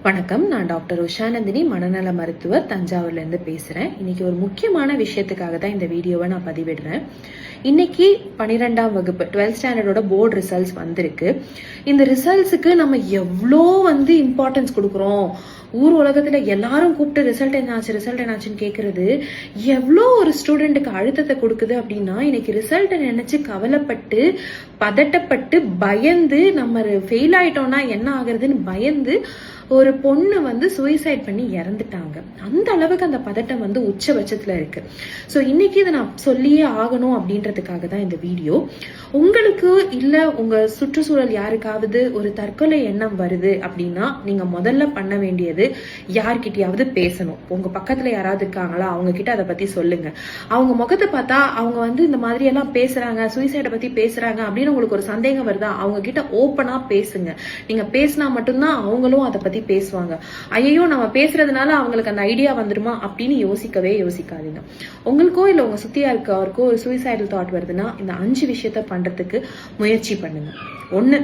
வணக்கம், நான் டாக்டர் உஷாநந்தினி, மனநல மருத்துவர், தஞ்சாவூர்லேருந்து பேசுகிறேன். இன்னைக்கு ஒரு முக்கியமான விஷயத்துக்காக தான் இந்த வீடியோவை நான் பதிவிடுறேன். இன்னைக்கு 12ஆம் வகுப்பு 12th ஸ்டாண்டர்டோட போர்டு ரிசல்ட்ஸ் வந்திருக்கு. இந்த ரிசல்ட்ஸுக்கு நம்ம எவ்வளோ இம்பார்ட்டன்ஸ் கொடுக்குறோம். ஊர் உலகத்துல எல்லாரும் கூப்பிட்டு ரிசல்ட் என்னாச்சுன்னு கேட்கறது எவ்வளோ ஒரு ஸ்டூடெண்ட்டுக்கு அழுத்தத்தை கொடுக்குது அப்படின்னா, இன்னைக்கு ரிசல்ட்டை நினைச்சு கவலைப்பட்டு பதட்டப்பட்டு பயந்து நம்ம ஃபெயில் ஆயிட்டோம்னா என்ன ஆகுறதுன்னு பயந்து ஒரு பொண்ணு சூசைட் பண்ணி இறந்துட்டாங்க. அந்த அளவுக்கு அந்த பதட்டம் உச்சபட்சத்துல இருக்கு. ஸோ இன்னைக்கு இதை நான் சொல்லியே ஆகணும் அப்படின்றதுக்காக தான் இந்த வீடியோ. உங்களுக்கு இல்ல உங்க சுற்றுச்சூழல் யாருக்காவது ஒரு தற்கொலை எண்ணம் வருது அப்படின்னா, நீங்க முதல்ல பண்ண வேண்டியது யார்கிட்டயாவது பேசணும். உங்க பக்கத்துல யாராவது இருக்காங்களா, அவங்க கிட்ட அதை பத்தி சொல்லுங்க. அவங்க முகத்தை பார்த்தா அவங்க இந்த மாதிரி எல்லாம் பேசுறாங்க, சூசைடை பத்தி பேசுறாங்க அப்படின்னு உங்களுக்கு ஒரு சந்தேகம் வருதா, அவங்க கிட்ட ஓப்பனா பேசுங்க. நீங்க பேசினா மட்டும்தான் அவங்களும் அதை பத்தி பேசுவாங்க. ஐயோ நம்ம பேசுறதுனால அவங்களுக்கு அந்த ஐடியா வந்துருமா அப்படின்னு யோசிக்காதீங்க. உங்களுக்கோ இல்ல உங்க சுத்தியா இருக்கவருக்கோ ஒரு சூசைடல் தாட் வருதுன்னா, இந்த 5 விஷயத்த பண்றதுக்கு முயற்சி பண்ணுங்க. 1,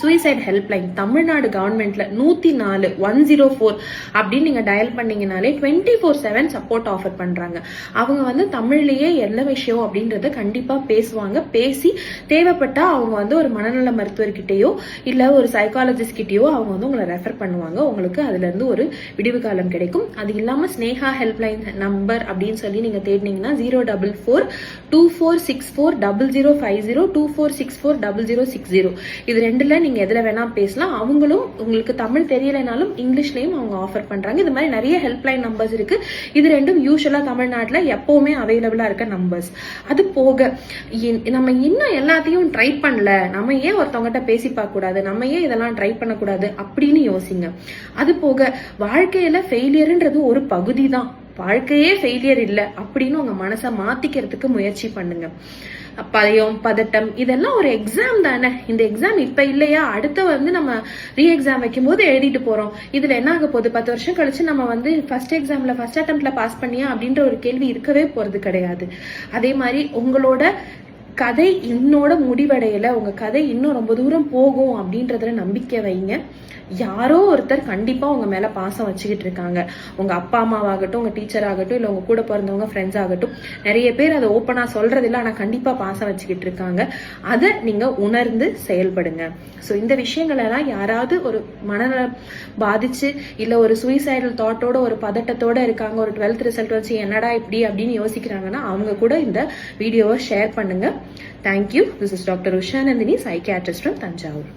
சூசைட் ஹெல்ப்லைன் தமிழ்நாடு கவர்மெண்ட்ல 104 அப்படின்னு நீங்க டயல் பண்ணீங்கனாலே 24/7 சப்போர்ட் ஆஃபர் பண்றாங்க. அவங்க தமிழ்லயே என்ன விஷயம் அப்படின்றத கண்டிப்பா பேசுவாங்க. பேசி தேவைப்பட்டா அவங்க ஒரு மனநல மருத்துவர்கிட்டயோ இல்ல ஒரு சைக்காலஜிஸ்ட் கிட்டயோ அவங்க உங்களை ரெஃபர் பண்ணுவாங்க. உங்களுக்கு அதுல இருந்து ஒரு விடிவு காலம் கிடைக்கும். அது இல்லாம ஸ்னேகா ஹெல்ப்லைன் நம்பர் அப்படின்னு சொல்லி நீங்க தேடினீங்கன்னா 044-2464-0050 2464-0060 இது ரெண்டுல நீங்க எதுல வேணா பேசலாம். அவங்களும் உங்களுக்கு தமிழ் தெரியலனாலும் இங்கிலீஷ்லயும் அவங்க ஆஃபர் பண்றாங்க. இது மாதிரி நிறைய ஹெல்ப்லைன் நம்பர்ஸ் இருக்கு. இது ரெண்டும் யூஸ்வலா தமிழ்நாட்டுல எப்பவுமே அவைலபிளா இருக்க நம்பர்ஸ். அது போக நம்ம இன்னும் எல்லாத்தையும் ட்ரை பண்ணல, நம்ம ஏன் ஒருத்தவங்ககிட்ட பேசி பார்க்க கூடாது, நம்ம ஏன் இதெல்லாம் ட்ரை பண்ணக்கூடாது அப்படின்னு யோசிங்க. அது போக வாழ்க்கையில ஃபெயிலியர்ன்றது ஒரு பகுதி தான், வாழ்க்கையே ஃபெயிலியர் இல்லை அப்படின்னு உங்க மனசை மாத்திக்கிறதுக்கு முயற்சி பண்ணுங்க. பயம், பதட்டம் இதெல்லாம் ஒரு எக்ஸாம் தானே. இந்த எக்ஸாம் இப்ப இல்லையா, அடுத்த நம்ம ரீ எக்ஸாம் வைக்கும் போது எழுதிட்டு போறோம். இதுல என்ன ஆக போகுது, 10 வருஷம் கழிச்சு நம்ம ஃபர்ஸ்ட் எக்ஸாம்ல ஃபர்ஸ்ட் அட்டெம்ப்ட்ல பாஸ் பண்ணியா அப்படின்ற ஒரு கேள்வி இருக்கவே போறது கிடையாது. அதே மாதிரி உங்களோட கதை இன்னோட முடிவடையில, உங்க கதை இன்னும் ரொம்ப தூரம் போகும் அப்படின்றதுல நம்பிக்கை வைங்க. யாரோ ஒருத்தர் கண்டிப்பா உங்க மேல பாசம் வச்சுக்கிட்டு இருக்காங்க. உங்க அப்பா அம்மாவாகட்டும், உங்க டீச்சர் ஆகட்டும், இல்ல உங்க கூட பிறந்தவங்க ஃப்ரெண்ட்ஸ் ஆகட்டும். நிறைய பேர் அதை ஓப்பனா சொல்றது இல்லை, ஆனா கண்டிப்பா பாசம் வச்சுக்கிட்டு இருக்காங்க. அதை நீங்க உணர்ந்து செயல்படுங்க. ஸோ இந்த விஷயங்கள் எல்லாம் யாராவது ஒரு மனநலம் பாதிச்சு இல்ல ஒரு சூசைடல் தாட்டோட ஒரு பதட்டத்தோட இருக்காங்க, ஒரு 12th ரிசல்ட் வச்சு என்னடா இப்படி அப்படின்னு யோசிக்கிறாங்கன்னா அவங்க கூட இந்த வீடியோவை ஷேர் பண்ணுங்க. Thank you. This is doctor Usha Nandhini, psychiatrist from Thanjavur.